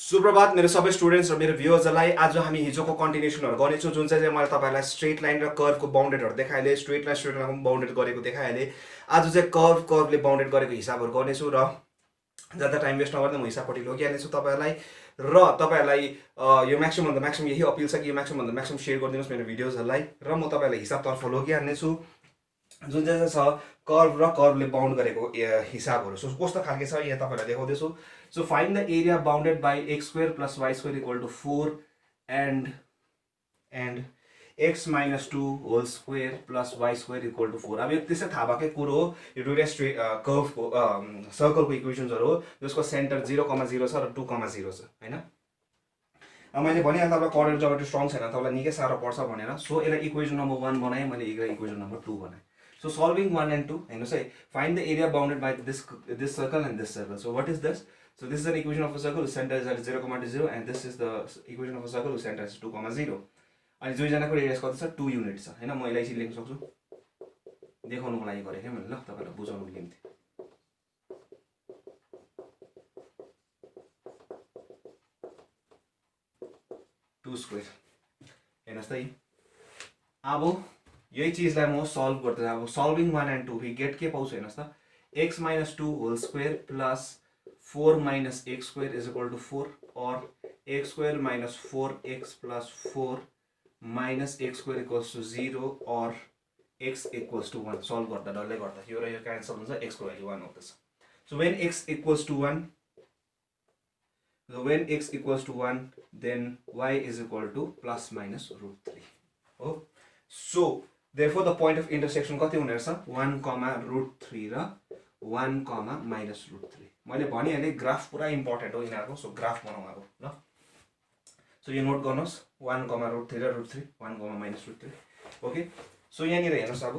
सुप्रभात मेरो सबै स्टुडेन्ट्स र मेरो भ्युअर्सहरूलाई। आज हामी हिजोको कन्टिन्युसनहरू गर्नेछौँ, जुन चाहिँ मैले तपाईँहरूलाई स्ट्रेट लाइन र कर्भको बाउन्डेडहरू देखाइहालेँ, स्ट्रेट लाइन बाउन्डेड गरेको देखाइहालेँ। आज चाहिँ कर्भले बाउन्डेड गरेको हिसाबहरू गर्नेछु र ज्यादा टाइम वेस्ट नगर्दै म हिसाबपट्टि लगिहाल्नेछु तपाईँहरूलाई। र तपाईँहरूलाई यो म्याक्सिमम भन्दा म्याक्सिमम यही अपिल छ कि यो म्याक्सिमम भन्दा म्याक्सिमम सेयर गरिदिनुहोस् मेरो भिडियोजहरूलाई, र म तपाईँहरूलाई हिसाबतर्फ लगिहाल्नेछु जुन चाहिँ छ कर्भ र कर्भले बाउन्ड गरेको हिसाबहरू। सो कस्तो खालके छ यहाँ तपाईँहरूलाई देखाउँदैछु। So find the area bounded by x square plus y square equal to 4 and x minus 2 whole square plus y square equal to 4। अब यो त्यसै थाहा भएकै कुरो हो, यो दुइटा कर्भको सर्कलको इक्वेसन्सहरू हो जसको सेन्टर 0,0 छ र 2,0 छ होइन। मैले भनिहालेँ तपाईँलाई कोअर्डिनेट जियोमेट्री स्ट्रङ छैन, तपाईँलाई निकै साह्रो पर्छ भनेर। सो यसलाई इक्वेसन नम्बर 1 बनाएँ मैले, यसलाई इक्वेसन नम्बर 2 बनाएँ। So solving 1 and 2, हेर्नुहोस् है, find the area bounded by this circle and this circle. So what is this? So this is an equation of a circle whose center is at 0,0 and this is the equation of a circle whose center is 2,0. अनि दुईजनाको radius कति छ? 2 unit छ हैन। म यसलाई यसरी लेख्न सक्छु, देखाउनुको लागि गरेको मैले, ल तपाईलाई बुझाउनुको निम्ति। टू स्क्वायर हेर्नुहोस् त, अब यही चिजलाई म सल्भ गर्दै, अब सल्भिङ 1 and 2 गेट के पाउँछु हेर्नुहोस् त, x minus 2 whole square plus 4 minus x square is equal to 4 और x square minus 4x plus 4 minus x square equals to 0 और x इक्वल्स टु 1। सल्भ गर्दा डल्लै गर्दा यो र यो क्यान्सल हुन्छ, x को भ्यालु 1 आउँदैछ। So when x equals to 1, when x equals to 1 then y is equal to plus minus root 3 हो। So therefore the point of intersection कति हुने रहेछ? 1, √3 र 1, minus √3। मैले भनिहालेँ ग्राफ पुरा इम्पोर्टेन्ट हो यिनीहरूको। सो ग्राफ बनाउँ अब ल। सो यो नोट गर्नुहोस्, 1, √3 र √3, 1, minus √3। ओके, सो यहाँनिर हेर्नुहोस्, अब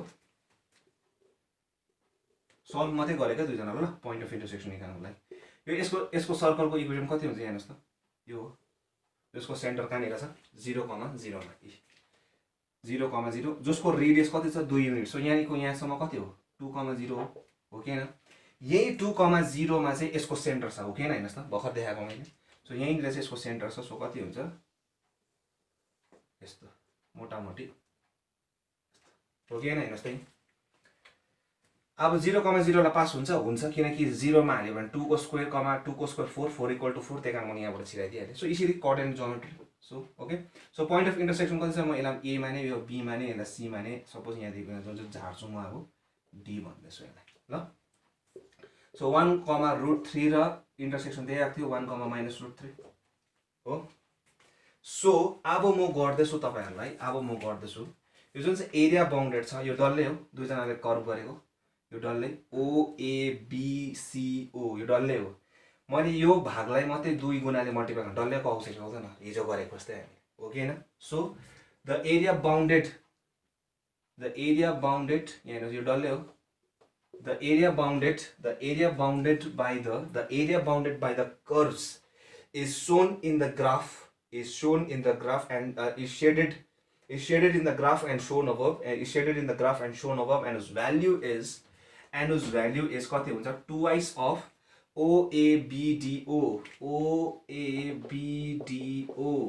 सल्भ मात्रै गरेको दुईजनाको ल, पोइन्ट अफ इन्टरसेक्सन निकाल्नुको लागि। यो यसको सर्कलको इक्वेसन कति हुन्छ हेर्नुहोस् त, यो हो, यसको सेन्टर कहाँनिर छ? 0,0 मा, 0,0 जसको रेडियस कति छ? 2 युनिट। सो यहाँदेखिको यहाँसम्म कति हो? 2,0 हो कि हैन? यही 2,0 मा चाहिँ यसको सेन्टर छ, हो कि हैन? हेर्नुहोस् त, भर्खर देखाएको मैले। सो यहीँनिर चाहिँ यसको सेन्टर छ। सो कति हुन्छ? यस्तो मोटामोटी हो कि हैन? हेर्नुहोस् त, अब 0,0 लाई पास हुन्छ किनकि 0 मा हाल्यो भने 2 को स्क्वायर, 2 को स्क्वायर 4, 4 इक्वल टु 4, त्यही कारण मैले यहाँबाट छिराइदिइहालेँ। सो यसरी coordinate geometry. So okay, so point of intersection कति छ? म यसलाई ए माने, यो बी माने, यसलाई सी माने। सपोज यहाँ दिएको जुन चाहिँ झार्छु म, अब डी भन्दैछु यसलाई ल। सो 1, √3 र इन्टरसेक्सन दिएको थियो 1, माइनस √3 हो। सो अब म गर्दैछु तपाईहरुलाई, अब म गर्दैछु यो जुन चाहिँ एरिया बाउन्डेड छ, यो डल्लै हो, दुईजनाले कर्भ गरेको, यो डल्लै OABCO, यो डल्लै हो। मैले यो भागलाई मात्रै 2 गुणाले मल्टिप्लाई गर्न डल्लैको आउँछ आउँदैन, हिजो गरेको जस्तै हामी, हो कि हैन? सो द एरिया बाउन्डेड यहाँ हेर्नुस्, यो डल्लै हो। The area bounded by the curves is shown in the graph and is shaded in the graph and shown above, and whose value is कति हुन्छ? Twice of OABDO,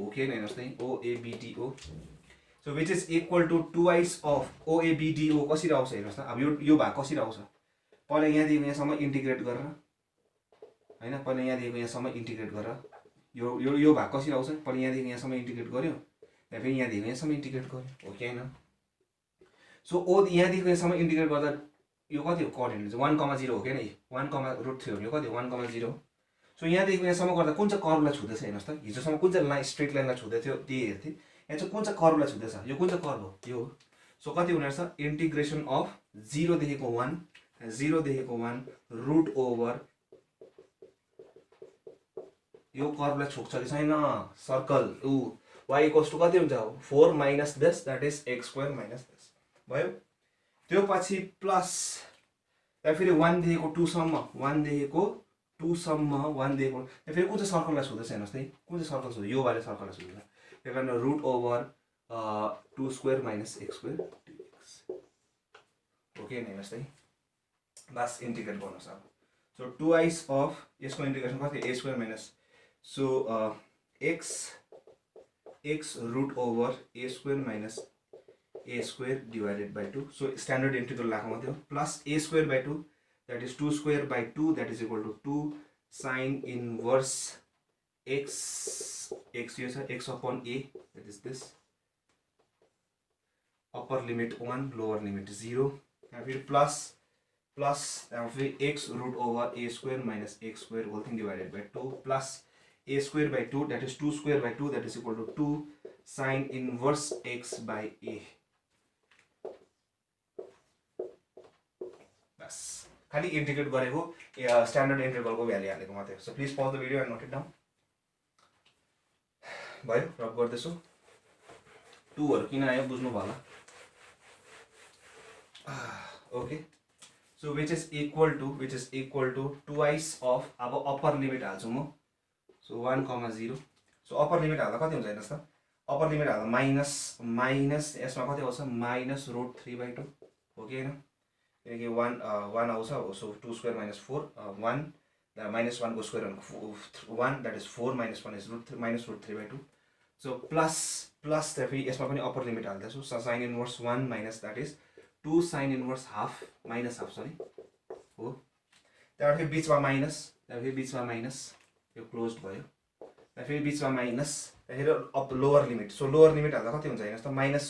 okay, हेर्नुस् न, OABDO, so which is equal to twice of OABDO। कसरी आउँछ हेर्नुस् न, अब यो भाग कसरी आउँछ? पहिला यहाँदेखि यहाँसम्म इन्टिग्रेट गरेर हैन, पहिला यहाँदेखि यहाँसम्म इन्टिग्रेट गरेर यो भाग कसरी आउँछ? पहिला यहाँदेखि यहाँसम्म इन्टिग्रेट गर्यो, फेरि यहाँदेखि यहाँसम्म इन्टिग्रेट गर्यो, हो कि हैन? सो यहाँदेखि यहाँसम्म इन्टिग्रेट गर्दा यो कति हो? कोअर्डिनेट 1,0 हो कि हैन? 1,√3 हो, यो कति? 1,0। सो यहाँदेखि यहाँसम्म गर्दा कुन चाहिँ कर्भलाई छुँदैछ हेर्नुस् त। हिजोसम्म कुन चाहिँ लाइन, स्ट्रेट लाइनलाई छुँदै थियो त्यही हेर्थेँ। यहाँ चाहिँ कुन चाहिँ कर्भलाई छुँदैछ? यो कुन चाहिँ कर्भ हो? यो हो। सो कति हुने रहेछ? इन्टिग्रेसन अफ 0 देखिको 1 रुट ओभर, यो कर्भलाई छुक्छ कि छैन? सर्कल y इक्वल्स टु कति हुन्छ? 4 minus this, that is x square minus this भयो। त्यो पछि प्लस फेरि 1 देखिको 2 सम्म, 1 देखिको फेरि कुन चाहिँ सर्कललाई छुँदैछ हेर्नुहोस् त, कुन चाहिँ सर्कल छुँदैछ? यो वाले सर्कललाई छुँदैछ। त्यही कारण root over 2 square minus x square dx, okay हेर्नुहोस् त, बस इन्टिग्रेट गर्नुहोस् अब। सो 2 अफ यसको इन्टिग्रेसन कति? a square minus, so x root over a square minus a square divided by 2. So standard integral लाग्नु plus a square by 2, that is 2 square by 2, that is equal to 2 sine inverse x x upon a, that is this, upper limit 1 lower limit 0, and plus x root over a square minus x square whole thing divided by 2 plus a square by 2, that is 2 square by 2, that is equal to 2 sine inverse x by a. बस खाली integrate गरेको standard इन्टिग्रलको value हालेको मात्रै हो. So please pause the video and note it down. भयो, rub गर्दैछु. 2 हरु किन आयो बुझ्नु भयो होला. Okay, so which is equal to twice of, अब अप्पर लिमिट हाल्छु म. सो 1, 0. सो अप्पर लिमिट हाल्दा कति हुन्छ हेर्नुहोस् त. अप्पर लिमिट हाल्दा माइनस यसमा कति आउँछ माइनस रुट 3/2 हो कि हैन, किनकि 1 आउँछ. सो 2 स्क्वायर माइनस 4 1 माइनस 1 को square 1, that is 4 minus 1 is minus root 3/2. So plus फेरि यसमा पनि अप्पर लिमिट हाल्दैछु. Sine inverse 1 minus that is 2 sine inverse half minus half sorry हो. त्यहाँबाट फेरि बिचमा माइनस, यो क्लोज भयो. त्यहाँ फेरि बिचमा माइनस, फेरि up lower limit. So lower limit हाल्दा कति हुन्छ हेर्नुहोस् त, माइनस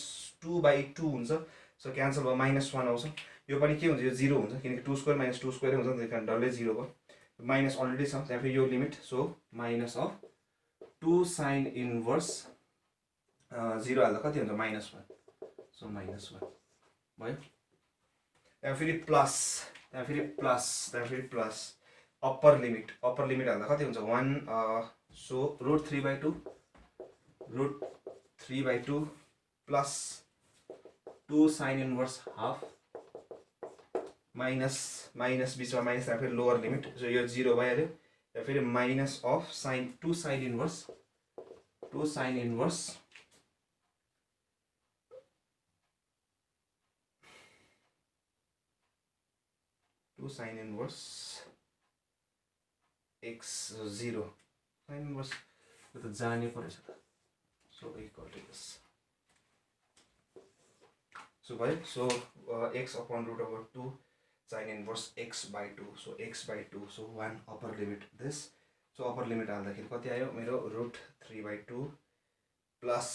2/2 हुन्छ. सो क्यान्सल भयो, माइनस 1 आउँछ. यो पनि के हुन्छ, यो 0 हुन्छ, किनकि 2 स्क्वायर माइनस 2 स्क्वायर हुन्छ, त्यही कारण डल्लै 0 भयो. माइनस अलरेडी छ, त्यहाँ फेरि यो limit. So minus of 2 sine inverse 0 हाल्दा कति हुन्छ माइनस 1. सो माइनस 1 भयो. त्यहाँ फेरि प्लस अप्पर लिमिट हाल्दा कति हुन्छ 1. So root 3/2 plus 2 sine inverse half minus बिचमा माइनस, त्यहाँ फेरि लोवर लिमिट. सो यो 0 भइहाल्यो. त्यहाँ फेरि minus of 2 sine inverse 2 sine inverse x 0 sine inverse यो त जाने पो रहेछ त. So equal to this. So भयो. So x upon root over 2 sine inverse x by 2. So x by 2. So 1 upper limit this. So upper limit हाल्दाखेरि कति आयो मेरो रुट 3/2 प्लस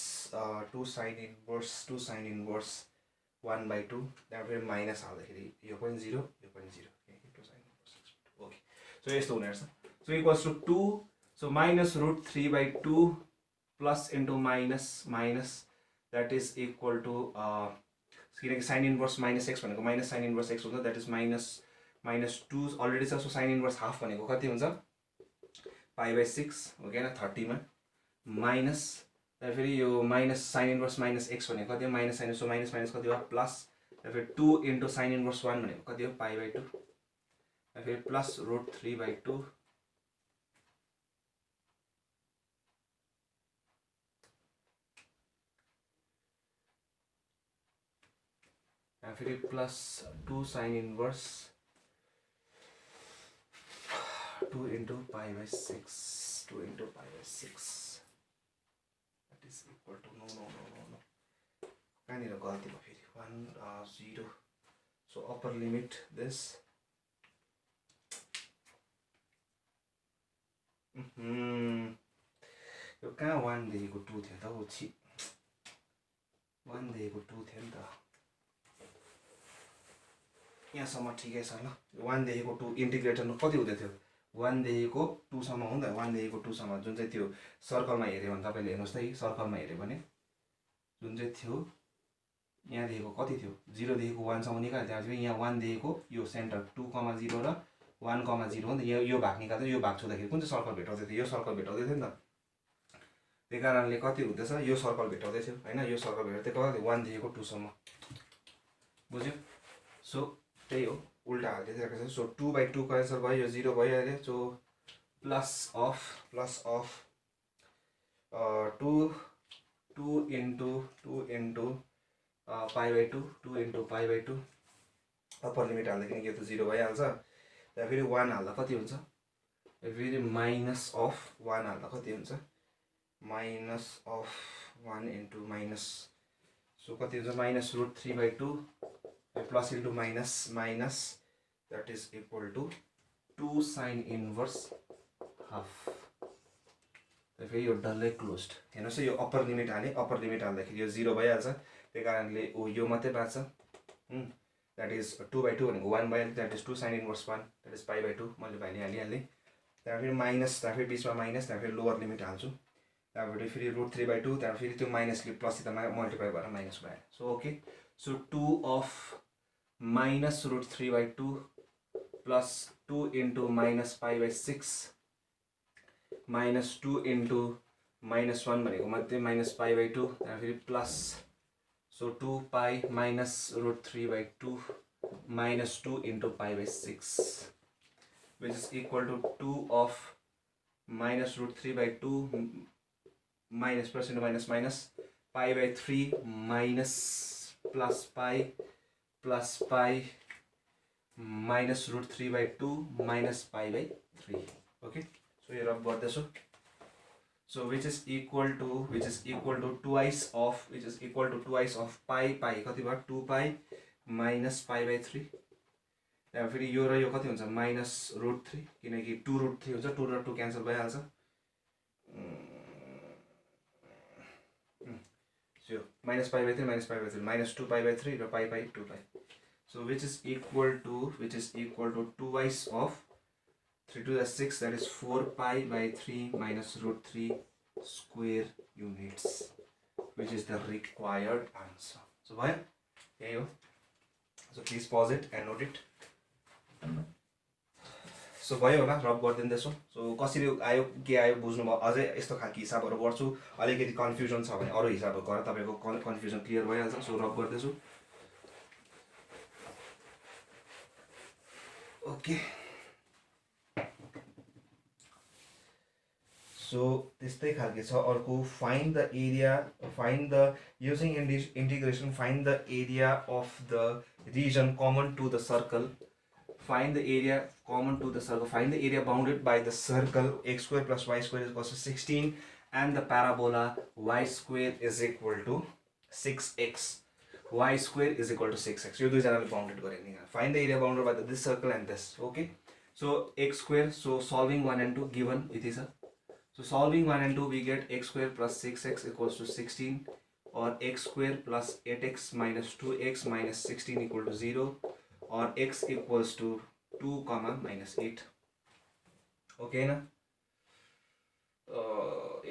2 साइन इन्भर्स 1/2. त्यहाँ फेरि माइनस हाल्दाखेरि यो पनि 0 यो पनि 0. ओके, सो यस्तो हुने रहेछ. So equals to 2. So minus root 3/2 plus into minus that is equal to, किनकि साइन इन्भर्स माइनस एक्स भनेको माइनस साइन इन्भर्स एक्स हुन्छ, द्याट इज माइनस 2 अलरेडी छ. सो साइन इन्भर्स हाफ भनेको कति हुन्छ π/6 हो कि होइन 30 मा माइनस. त्यहाँ फेरि यो minus sine inverse minus x भनेको कति हो माइनस साइन. सो माइनस कति हो प्लस. त्यहाँ फेरि 2 इन्टु साइन इन्भर्स 1 भनेको कति हो π/2. त्यहाँ फेरि प्लस रुट 3/2 त्यहाँ फेरि plus 2 sine inverse 2 into π/6 that is equal to no कहाँनिर गल्ती भयो फेरि 1 0. सो अप्पर लिमिट दिस यो कहाँ 1 दिएको 2 थियो त. 1 दिएको 2 थियो नि त. यहाँसम्म ठिकै छ ल. 1 देखिको 2 इन्टिग्रेटरमा कति हुँदै थियो 1 देखिको 2 सम्म हुँदा 1 देखिको 2 सम्म जुन चाहिँ त्यो सर्कलमा हेऱ्यो भने तपाईँले हेर्नुहोस् त. सर्कलमा हेऱ्यो भने जुन चाहिँ थियो यहाँदेखिको कति थियो 0 देखिको 1 सम्म निकाल्यो. त्यहाँपछि यहाँ 1 देखिको यो सेन्टर 2,0 र 1,0 हो नि त. यो भाग निकाल्दा यो भाग छुँदाखेरि कुन चाहिँ सर्कल भेटाउँदै थियो, यो सर्कल भेटाउँदै थियो नि त. त्यही कारणले कति हुँदैछ यो सर्कल भेटाउँदै थियो होइन. यो सर्कल भेटाउँदै कति 1 देखिको 2 सम्म बुझ्यो. सो त्यही हो उल्टा हालिदिएको छ. सो 2/2 क्यान्सल भयो, यो 0 भइहाल्यो. So plus of 2 into π/2 upper limit हाल्दाखेरि यो त 0 भइहाल्छ. त्यहाँ फेरि 1 हाल्दा कति हुन्छ फेरि माइनस अफ 1 हाल्दा कति हुन्छ minus of 1 into minus so कति हुन्छ -√3/2 plus into minus minus that is equal to 2 sin inverse half फेरि यो डल्लै क्लोज्ड हेर्नुहोस् यो अप्पर लिमिट हालेँ अप्पर लिमिट हाल्दाखेरि यो 0 भइहाल्छ त्यही कारणले यो मात्रै बाँच्छ द्याट इज 2/2 भनेको 1 भइहाल्यो that is 2 sin inverse 1 that is π/2 मैले भाइले हालिहालेँ त्यहाँबाट फेरि माइनस त्यहाँ फेरि बिचमा माइनस त्यहाँ फेरि लोवर लिमिट हाल्छु त्यहाँबाट फेरि √3/2 त्यहाँबाट फेरि त्यो माइनसले प्लससित मल्टिप्लाई भएर माइनस भयो so okay so 2 of -√3/2 plus 2 into -π/6 -2 into -1 भनेको मध्ये -π/2 त्यहाँ फेरि plus so 2π -√3/2 -2 into π/6 which is equal to 2 of -√3/2 minus plus into minus minus π/3 minus plus pi -√3/2 minus π/3 okay so here rub गर्दैछु so which is equal to twice of pi कति भयो 2π minus π/3 त्यहाँ फेरि यो र यो कति हुन्छ -√3 किनकि 2√3 हुन्छ 2 र 2 क्यान्सल भइहाल्छ सो -π/3 -2π/3 र π/2π so which is equal to twice of 3 to the 6 that is 4π/3 -√3 square units which is the required answer so भयो यही हो so please pause it and note it so भयो होला रब गरिदिँदैछु सो कसरी आयो के आयो बुझ्नुभयो अझै यस्तो खालको हिसाबहरू गर्छु अलिकति कन्फ्युजन छ भने अरू हिसाबहरू गरेर तपाईँको कन्फ्युजन क्लियर भइहाल्छ सो रब गर्दैछु ओके सो त्यस्तै खालको छ अर्को find the area using integration find the area of the region common to the circle find the area common to the circle find the area bounded by the circle x square plus y square is equal to 16 and the parabola y square is equal to 6x y square is equal to 6x यो दुई जनाले bounded गरे नि find the area bounded by this circle and this okay so x square so solving 1 and 2 given it is so solving 1 and 2 we get x square plus 6x equals to 16 or x square plus 8x minus 2x minus 16 equal to 0 or x equals to 2 comma minus 8 okay na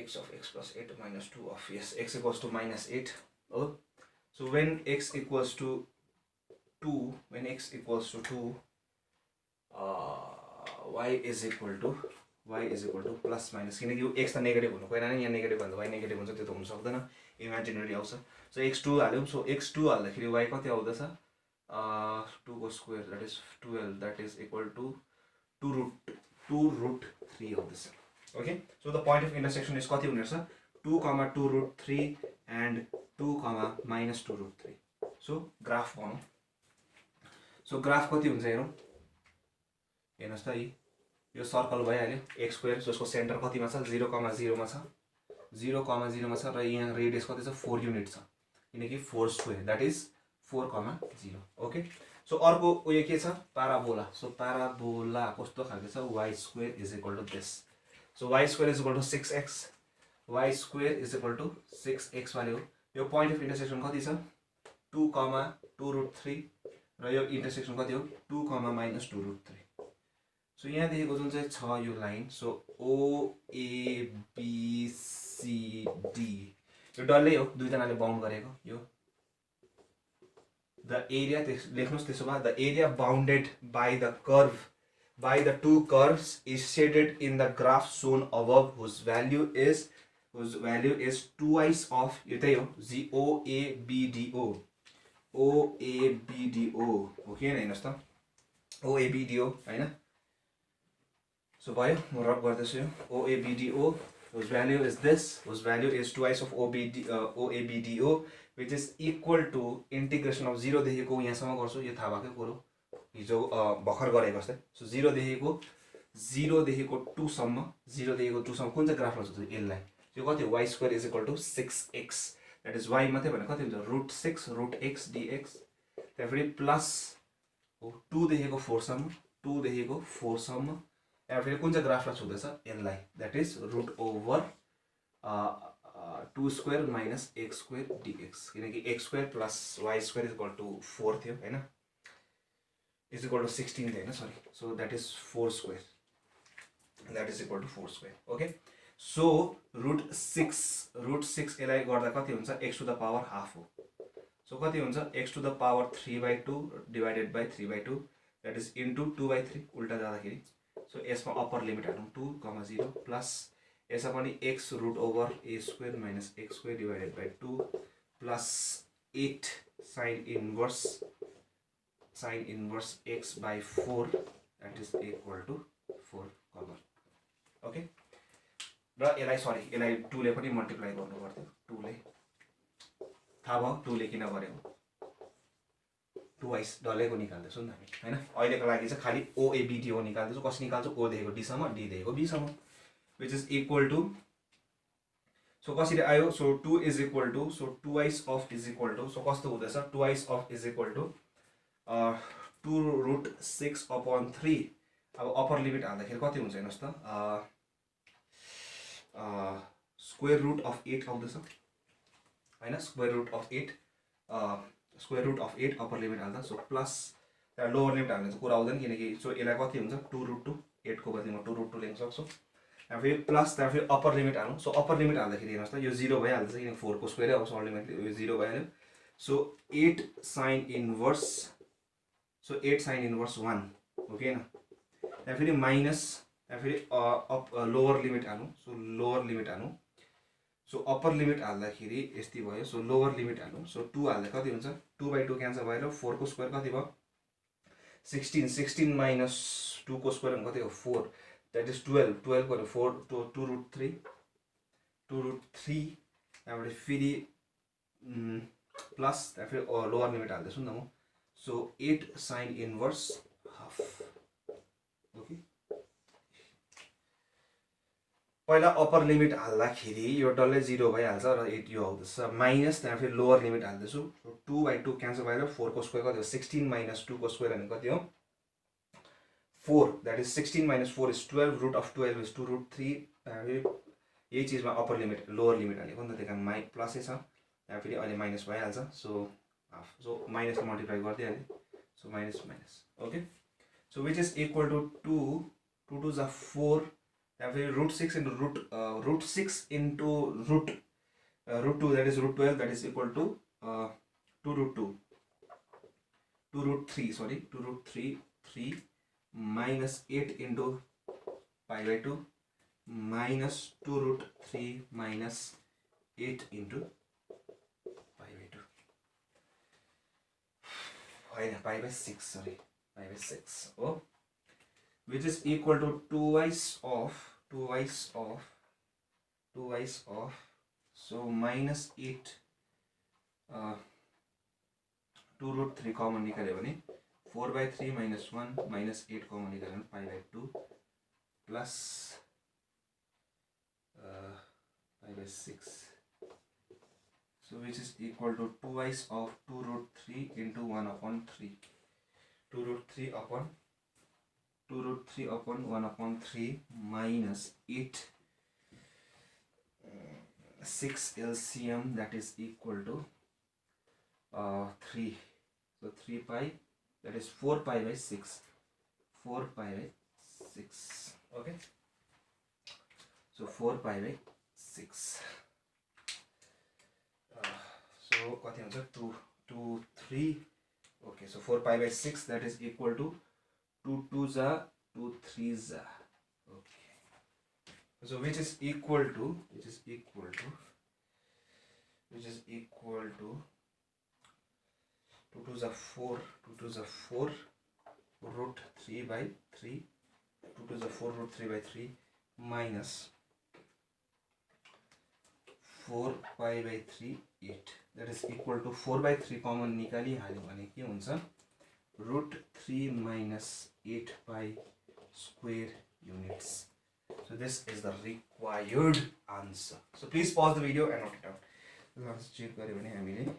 x of x plus 8 minus 2 of yes x equals to minus 8 oh so when x equals to 2 y is equal to plus minus किनकि यो x त negative हुनु कोही यहाँ negative भन्दा y negative हुन्छ त्यो त हुन सक्दैन इमेजिनरी आउँछ सो x2 हाल्यौं सो x2 हाल्दाखेरि y कति आउँदैछ 2 को square that is 12 that is equal to 2√3 of this okay so the point of intersection is कति हुने रहेछ 2 2√3 and 2 minus 2√3 so graph बनाऊ so graph कति हुन्छ हेरौँ हेर्नुस् त यो सर्कल भइहाल्यो x square जसको सेन्टर कतिमा छ 0 0 मा छ 0 0 मा छ र यहाँ रेडियस कति छ 4 युनिट छ किनकि 4 square that is 4 0 okay so अर्को उयो के छ parabola so parabola कस्तो खालको छ y square is equal to this so y square is equal to 6x y square is equal to 6x वाले हो यो point of intersection कति छ 2 2√3 र यो intersection कति हो 2 minus 2√3 so यहाँ देखेको जुन चाहिँ छ यो line so o a b c d यो डल्लै हो दुई जनाले बाउन्ड गरेको यो the area लेख्नुस् त्यसो भए the area bounded by the two curves is shaded in the graph shown above whose value is twice of यो त्यही हो OABDO ओके हेर्नुस् त OABDO हैन सो भयो म रब गर्दैछु यो OABDO whose value is this whose value is twice of OABDO which is equal to integration of 0 देखिको यहाँसम्म गर्छु यो थाहा भएकै कुरो हिजो भर्खर गरेको जस्तै सो 0 देखिको 0 देखिको 2 सम्म 0 देखिको 2 सम्म कुन चाहिँ ग्राफमा छ यसलाई यो कति हो y² is equal to 6x that is y मात्रै भने कति हुन्छ √6 √x dx त्यहाँ फेरि प्लस 2 देखिको 4 सम्म 2 देखिको 4 सम्म त्यहाँ फेरि कुन चाहिँ ग्राफमा छुँदैछ यसलाई that is √over 2² minus x² dx किनकि x² plus y² is equal to 4 थियो हैन इज इक्वल टु 16 थियो हैन sorry so that is 4² that is equal to 4² okay so √6 यसलाई गर्दा कति हुन्छ x to the power half हो सो कति हुन्छ x to the power 3/2 divided by 3/2 that is into 2/3 उल्टा जाँदाखेरि सो यसमा अप्पर लिमिट हालौँ 2, 0 प्लस यसमा पनि x √a² minus x² divided by 2 plus 8 sine inverse x by 4 that is equal to 4 common okay र यसलाई 2 ले पनि मल्टिप्लाई गर्नु पर्थ्यो 2 ले थाहा भयो 2 ले किन गरेको 2y डल्लैको निकाल्दैछौँ नि हामी हैन अहिलेको लागि चाहिँ खाली OABDO निकाल्दैछौँ कसरी निकाल्छौँ O देखिको D सम्म D देखिको B सम्म which is equal to so कसरी आयो so 2 is equal to so 2y of is equal to so कस्तो हुँदैछ 2y of is equal to 2√6/3 अब अप्पर लिमिट हाल्दाखेरि कति हुन्छ हेर्नुहोस् त स्क्वायर रुट अफ 8 आउँदैछ हैन square root of 8 upper limit हाल्दा सो प्लस त्यहाँ लोवर लिमिट हाल्ने चाहिँ कुरा आउँदैन किनकि सो यसलाई कति हुन्छ 2√2 8 को बदलीमा 2√2 लेख्न सक्छौँ त्यहाँ फेरि प्लस त्यहाँ फेरि अप्पर लिमिट हालौँ सो अप्पर लिमिट हाल्दाखेरि हेर्नुहोस् त यो 0 भइहाल्छ किनकि 4 को स्क्वायर आउँछ अल्टिमेटली यो 0 भइहाल्यो सो 8 साइन इन्भर्स 1 ओके न त्यहाँ फेरि माइनस त्यहाँ फेरि लोवर लिमिट हालौँ सो लोवर लिमिट हालौँ सो अप्पर लिमिट हाल्दाखेरि यस्तै भयो सो लोवर लिमिट हालौँ सो 2 हाल्दा कति हुन्छ 2/2 क्यान्सल भएर 4 को स्क्वायर कति भयो 16 माइनस 2 को स्क्वायर कति हो 4 द्याट इज 12 को 4 2√3 त्यहाँबाट फेरि प्लस त्यहाँ फेरि लोवर लिमिट हाल्दैछु नि त म so 8 sine inverse half okay पहिला अप्पर लिमिट हाल्दाखेरि यो डल्लै 0 भइहाल्छ र 8 यो आउँदैछ माइनस त्यहाँ फेरि लोवर लिमिट हाल्दैछु 2/2 क्यान्सल भएर 4 को स्क्वायर कति हो 16 माइनस 2 को स्क्वायर भने कति हो 4 that is 16 minus 4 is 12 root of 12 is 2√3 यही चिजमा अप्पर लिमिट लोवर लिमिट हालेको नि त त्यही कारण प्लसै छ त्यहाँ फेरि अहिले माइनस भइहाल्छ सो हाफ सो माइनसले मल्टिप्लाई गरिदिइहालेँ so minus okay so which is equal to 2 2 जा 4 त्यहाँ फेरि √6 into √2 that is √12 that is equal to 2√3 minus 8 into pi/2 minus 2√3 minus 8 into pi/2 होइन pi/6 sorry pi/6 हो which is equal to 2y of so minus 8 2√3 common निकाल्यो भने 4/3 minus 1 minus 8 common निकाल्यो भने pi/2 plus pi/6 so which is equal to 2y of 2√3 into 1/3 2√3 upon 1/3 minus 8 6 LCM that is equal to 3 so 3 pi that is 4 pi/6 okay so 4 pi/6 so कति हुन्छ 2 2 3 okay so 4 pi/6 that is equal to 2 2s are 2 3s are okay so which is equal to 2 2s are 4 √3/3 2 2s are 4 √3/3 minus 4 pi/3 8 that is equal to 4/3 common निकालिहाल्यो भने के हुन्छ √3 minus 8 pi square units. So this is the required answer. So please pause the video and note it down. Let's check गरे भने हामीले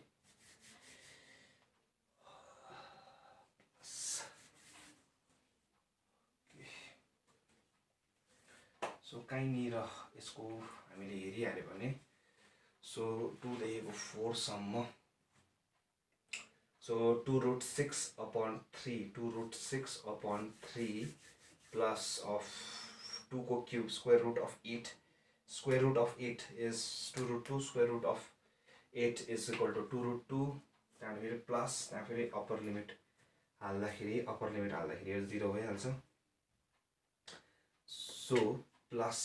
so कहीँनिर यसको हामीले हेरिहाल्यो भने so 2 देखिको 4 सम्म सो 2√6/3 2√6/3 plus of 2 को cube square root of 8 is 2√2 square root of 8 is equal to 2√2 त्यहाँखेरि प्लस त्यहाँखेरि अप्पर लिमिट हाल्दाखेरि 0 भइहाल्छ so plus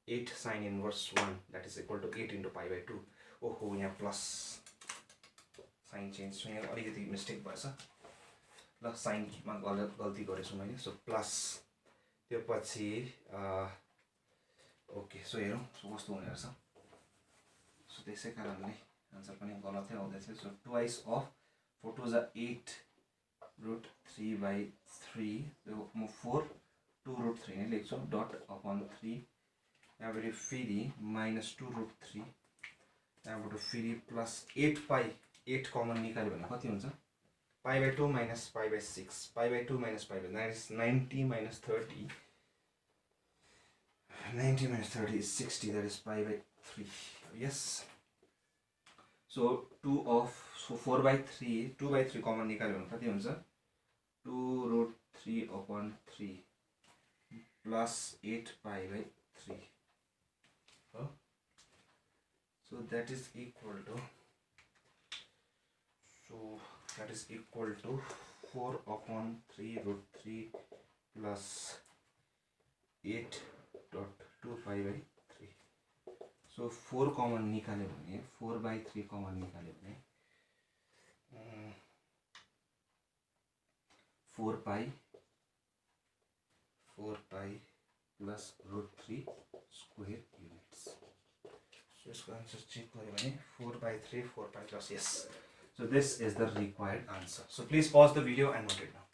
8 sin inverse 1 that is equal to 8 into pi by 2 ओहो यहाँ प्लस साइन चेन्ज यहाँ अलिकति mistake भएछ ल साइनमा गल्ती गरेछु मैले सो प्लस त्यो पछि ओके सो हेरौँ सो कस्तो हुने रहेछ सो त्यसै कारणले आन्सर पनि गलतै आउँदैछ सो ट्वाइस अफ 4 2 8√3/3 त्यो म 4 2√3 नै लेख्छु डट अपन 3 त्यहाँबाट फेरि माइनस 2√3 त्यहाँबाट फेरि प्लस 8 पाई 8 कमन निकाल्यो भने कति हुन्छ pi by 2 minus pi by 6 pi by 2 minus pi by 90 minus 30 90 minus 30 is 60 that is pi by 3 yes so 4/3 common निकाल्यो भने कति हुन्छ 2√3/3 plus 8 pi by 3 so that is equal to 4/3√3 plus 8.2 pi by 3 so 4 common निकाल्यो भने 4/3 common निकाल्यो भने 4 pi plus √3 square units. So इसको answer check करें भने 4/3 4 pi plus yes. So this is the required answer. So please pause the video and note it down.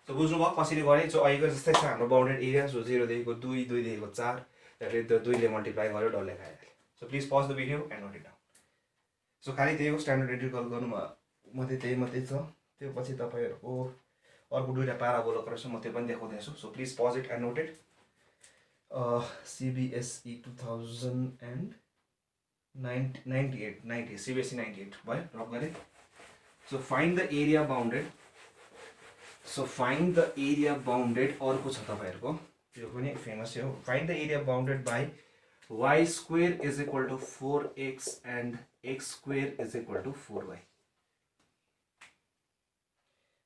So बुझ्नु भयो कसरी गर्ने सो अहिलेको जस्तै छ हाम्रो बाउन्डेड एरिया सो 0 देखिको 2 2 देखिको 4 त्यसले त्यो 2 ले मल्टिप्लाई गर्यो डल्लै खाइहाल्यो. So please pause the video and note it down. So खाली त्यही हो स्ट्यान्डर्ड इन्टिग्रल गर्नुमा मात्रै त्यही छ त्यो पछि तपाईहरुको अर्को दुईटा प्याराबोला रहेछ म त्यो पनि देखाउँदैछु so please pause it and note it CBSE 2098 CBSE 98 भयो रक गरे so find the area bounded अर्को छ तपाईहरुको यो पनि फेमस हो find the area bounded by y square is equal to 4x and x square is equal to 4y.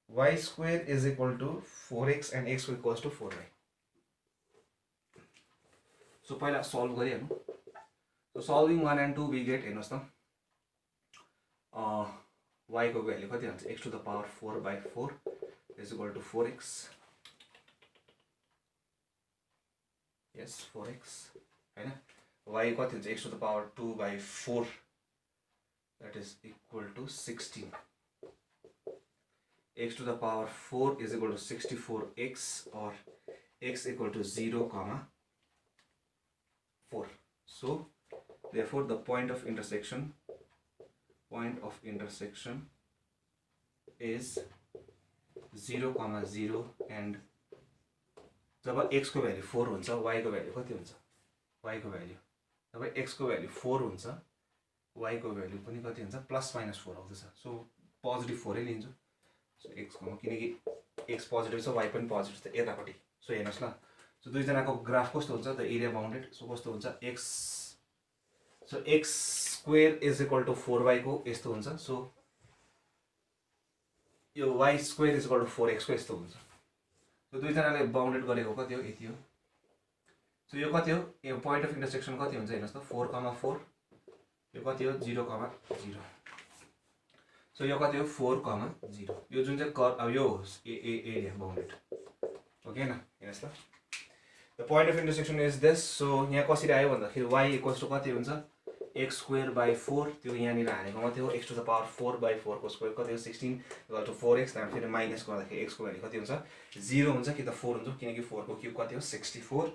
Y square is equal to 4x and x equals to 4y. So पहिला solve गरिहालौँ. So solving 1 and 2 we get हेर्नुस् त y को value कति हुन्छ x to the power 4/4 is equal to 4x. Yes 4x हैन y कति हुन्छ x to the power 2/4 that is equal to 16. X to the power 4 is equal to 64x or x equal to 0, 4. So therefore the point of intersection is 0, 0 and job x को value 4 हुन्छ y को value कति हुन्छ y को value जब x को value 4 हुन्छ y को value पनि कति हुन्छ प्लस माइनस 4 आउँछ सो पोजिटिभ 4 नै लिन्छु सो x को किनकि x पोजिटिभ छ y पनि पोजिटिभ छ यतापट्टि सो हेर्नुस् ल सो दुई जनाको ग्राफ कस्तो हुन्छ द एरिया बाउन्डेड सो कस्तो हुन्छ x so x square is equal to 4y को यस्तो हुन्छ सो यो y square is equal to 4x को यस्तो हुन्छ सो दुई जनाले बाउन्डेड गरेको कति हो यति हो सो यो कति हो यो पोइन्ट अफ इन्टरसेक्सन कति हुन्छ हेर्नुस् त 4,4 यो कति हो 0,0 सो यो कति हो 4,0 यो जुन चाहिँ कर्व अब यो एरिया बाउन्डेड ओके न हेर्नुस् त the point of intersection is this so यहाँ कसरी आयो भन्दाखेरि y इक्वल्स टु कति हुन्छ x स्क्वायर बाई 4 त्यो यहाँनिर हालेको मात्रै हो x to the power 4 by 4 को स्क्वायर कति हो 16 इक्वल टु 4x त्यहाँबाट फेरि माइनस गर्दाखेरि x को भ्यालु कति हुन्छ 0 हुन्छ कि त 4 हुन्छ किनकि 4 को क्युब कति हो 64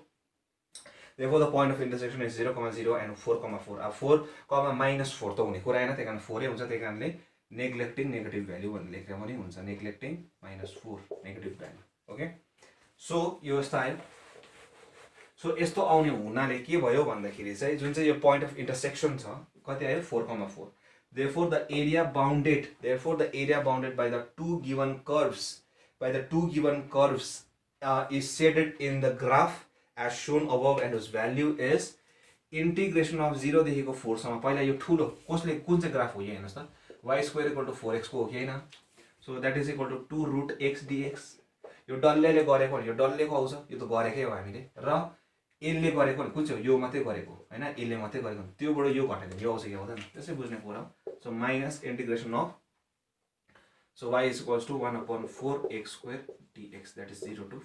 therefore the point of intersection is 0, 0 and 4, 4 अब 4, minus 4 त हुने कुरा हैन त्यही कारण 4 नै हुन्छ त्यही कारणले नेग्लेक्टिङ नेगेटिभ भ्यालु भनेर लेख्दा पनि हुन्छ neglecting -4 negative value okay so यो यस्तो आयो सो यस्तो आउने हुनाले के भयो भन्दाखेरि चाहिँ जुन चाहिँ यो पोइन्ट अफ इन्टरसेक्सन छ कति आयो 4, 4 therefore the area bounded by the two given curves is shaded in the graph as shown above and whose value is integration of 0 देखिको 4 सम्म पहिला यो ठुलो कसले कुन चाहिँ ग्राफ हो यो हेर्नुस् त y square equal to 4x को हो कि हैन so that is equal to 2 root x dx यो डल्लेले गरेको यो डल्लेको आउँछ यो त गरेकै हो हामीले र यसले गरेको कुन चाहिँ हो यो मात्रै गरेको हैन यसले मात्रै गरेको त्योबाट यो घटायो यो आउँछ कि आउँदैन त्यसै बुझ्ने कुरा हो so minus integration of so y is equals to 1 upon 4 x square dx that is 0 to 4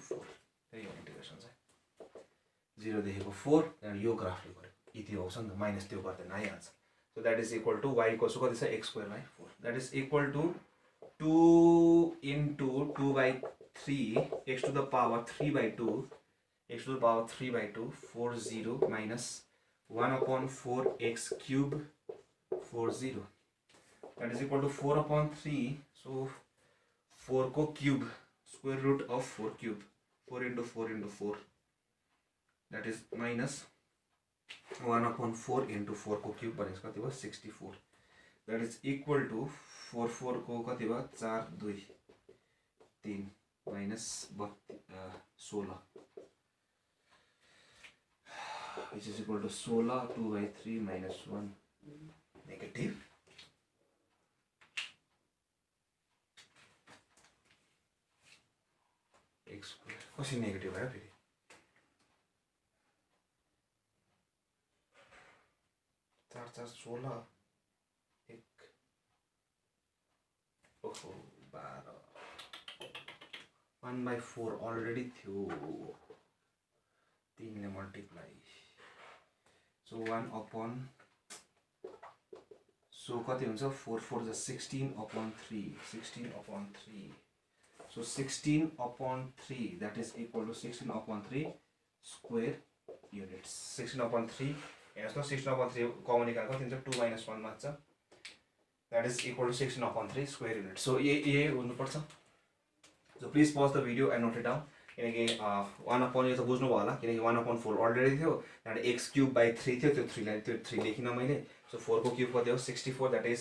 त्यही हो इन्टिग्रेसन चाहिँ 0 देखिको 4 त्यहाँबाट यो ग्राफले गरेको यति आउँछ नि त माइनस त्यो गर्दैन आइहाल्छ so that is equal to y equals to कति छ x square by 4 that is equal to 2 into 2 by 3 x to the power 3 by 2 x to the power 3 by 2 40 minus 1 upon 4 x cube 40 that is equal to 4 upon 3 so 4 को cube square root of 4 cube 4 into 4 into 4 that is minus 1 upon 4 into 4 को cube भनेको कति भयो 64 that is equal to 4 4 को कति भयो 4 2 3 minus 16 which is equal to 16 2 by 3 minus 1 negative x square कसरी negative आयो फेरि 4 4 16 1 ओहो 12 1 by 4 अलरेडी थियो 3 ले मल्टिप्लाई so 1 upon so कति हुन्छ 4 4 is 16 upon 3 16 upon 3 so 16 upon 3 that is equal to 16 upon 3 square units 16 upon 3 हेर्नुस् त 16 upon 3 कमन निकाल्दा कति हुन्छ 2 minus 1 मात्र that is equal to 16 upon 3 square units so ये हुनुपर्छ so please pause the video and note it down किनकि 1 upon यो त बुझ्नु भयो होला किनकि 1 upon 4 अलरेडी थियो त्यहाँबाट x cube by 3 थियो त्यो 3 लाई त्यो 3 लेखिन मैले so 4 को क्युब कति हो 64 that is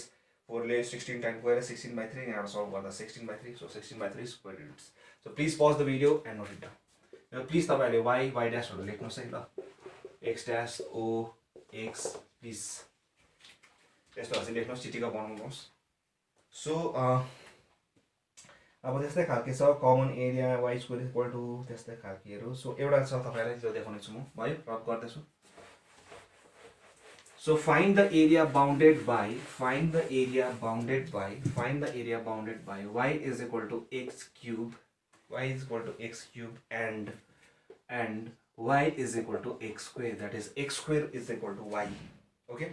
4 ले 16 टाइम गएर 16 by 3 यहाँबाट सल्भ गर्दा 16 by 3 so 16 by 3 square units so please pause the video and note it down now please तपाईहरुले y dash हरु लेख्नुस् है ल x dash o x please त्यस्तो चाहिँ लेख्नुस् चिटिका बनाउनुस् so अब त्यस्तै खालके छ common area y square equal to त्यस्तै खालकेहरु सो एउटा छ तपाईलाई त्यो देखाउने छु म भयो रब गर्दै छु so find the area bounded by y is equal to x cube and y is equal to x square that is x square is equal to y okay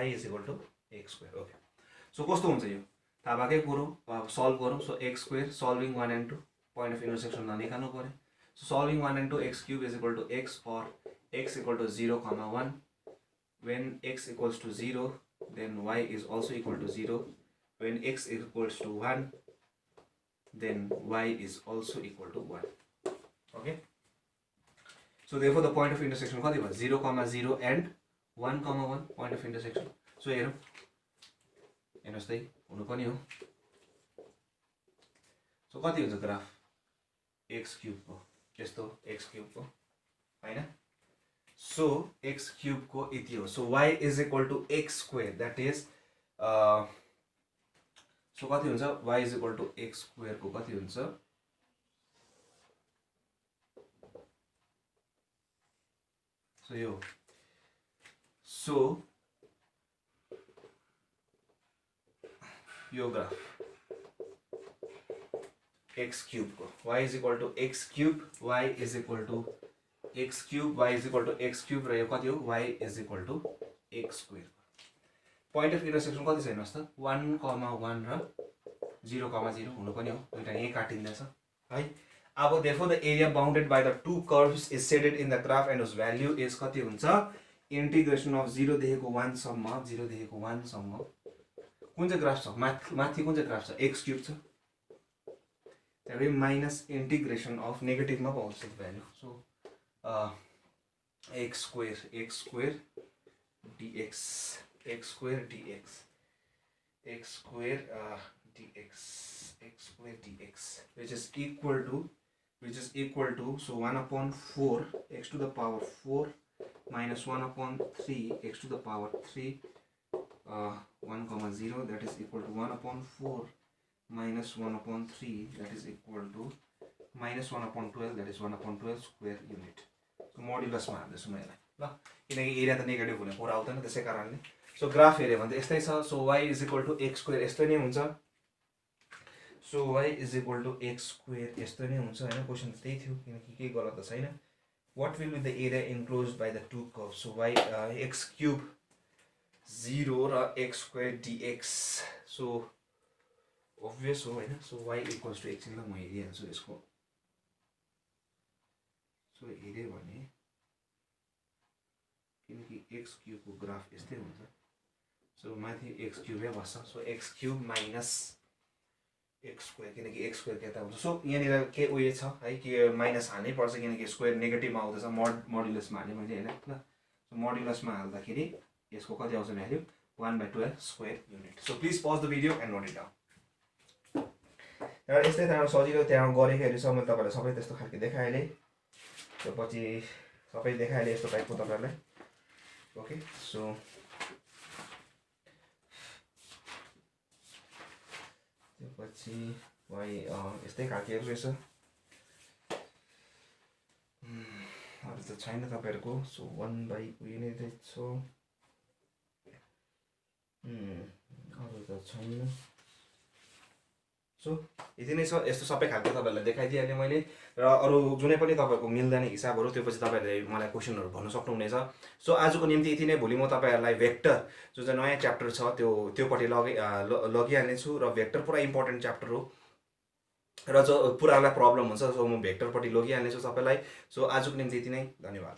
y is equal to x square okay so कस्तो हुन्छ यो थाहा भएकै कुरो solve गरौँ so x square solving 1 and 2 point of intersection निकाल्नु पर्यो so solving 1 and 2 x cube is equal to x or x equal to 0 1 when x equals to 0 then y is also equal to 0 when x equals to 1 then y is also equal to 1 okay so therefore the point of intersection कति भयो 0 0 and 1 1 point of intersection so हेरौँ हेर्नुस् त हुनु पनि हो so कति हुन्छ ग्राफ x क्यूब को यस्तो x क्यूब को हैन so x cube को यति हो so y is equal to x square that is so कति हुन्छ y is equal to x square को कति हुन्छ so यो so यो ग्राफ x cube को y is equal to x cube y is equal to x cube y is equal to x cube र यो कति हो y is equal to x square point of intersection कति छ हेर्नुहोस् त 1,1 र 0,0 हुनु पनि हो दुईटा यही काटिँदैछ है अब therefore the area bounded by the two curves is shaded in the graph and whose value is कति हुन्छ integration of 0 देखिको 1 सम्म 0 देखिको 1 सम्म कुन चाहिँ ग्राफ छ माथि कुन चाहिँ ग्राफ छ x क्यूब छ त्यही माइनस इंटीग्रेशन अफ नेगेटिभ मा पाउँछ value so x square dx x square dx x square dx which is equal to so 1/4 x to the power 4 minus 1/3 x to the power 3 1,0 that is equal to 1/4 minus 1/3 that is equal to minus 1/12 that is 1/12 square unit. So modulus मा हाल्दैछु म यसलाई ल किनकि area त negative हुने कुरा आउँदैन त्यसै कारणले सो ग्राफ हेर्यो भने त यस्तै छ so y is equal to x square यस्तै नै हुन्छ so y is equal to x square यस्तै नै हुन्छ हैन क्वेशन त त्यही थियो किनकि केही गलत त छैन what will be the area enclosed by the two curves so y x cube 0 र x square dx so obvious हो हैन so y equals to x ल म हेरिहाल्छु यसको सो हेर्यो भने किनकि x क्यूब को ग्राफ यस्तै हुन्छ सो माथि x क्यूब बस्छ so x cube minus x square किनकि x स्क्वायर के त हुन्छ सो यहाँनिर के उयो छ है कि माइनस हाल्नै पर्छ किनकि स्क्वायर नेगेटिभमा आउँदैछ मोडुलसमा हाल्ने मैले हैन ल सो मोडुलसमा हाल्दाखेरि यसको कति आउँछ value 1/12 square unit so please pause the video and note it down र यस्तै त्यहाँ सजिलो त्यहाँ गरेकोहरू छ मैले तपाईहरुलाई सबै त्यस्तो खालको देखाएँ त्यो पछि सबै देखाएँ यस्तो टाइपको तपाईहरुलाई ओके सो त्यो पछि वाइ यस्तै खालको रहेछ अरु त छैन तपाईहरुको सो 1/उयो नै रहेछ अरु त छैन सो यति नै छ यस्तो सबै खालको तपाईहरुलाई देखाइदिएँ मैले र अरु जुनै पनि तपाईहरुको मिल्दैन हिसाबहरु त्यो पछि तपाईहरुले मलाई क्वेशनहरु भन्न सक्नुहुनेछ सो आजको निम्ति यति नै भोलि म तपाईहरुलाई भेक्टर जो चाहिँ नयाँ च्याप्टर छ त्योपट्टि लगिहाल्ने छु र भेक्टर पुरा इम्पोर्टेन्ट च्याप्टर हो र जो पुरालाई प्रब्लम हुन्छ सो म भेक्टरपट्टि लगिहाल्ने छु तपाईलाई सो आजको निम्ति यति नै धन्यवाद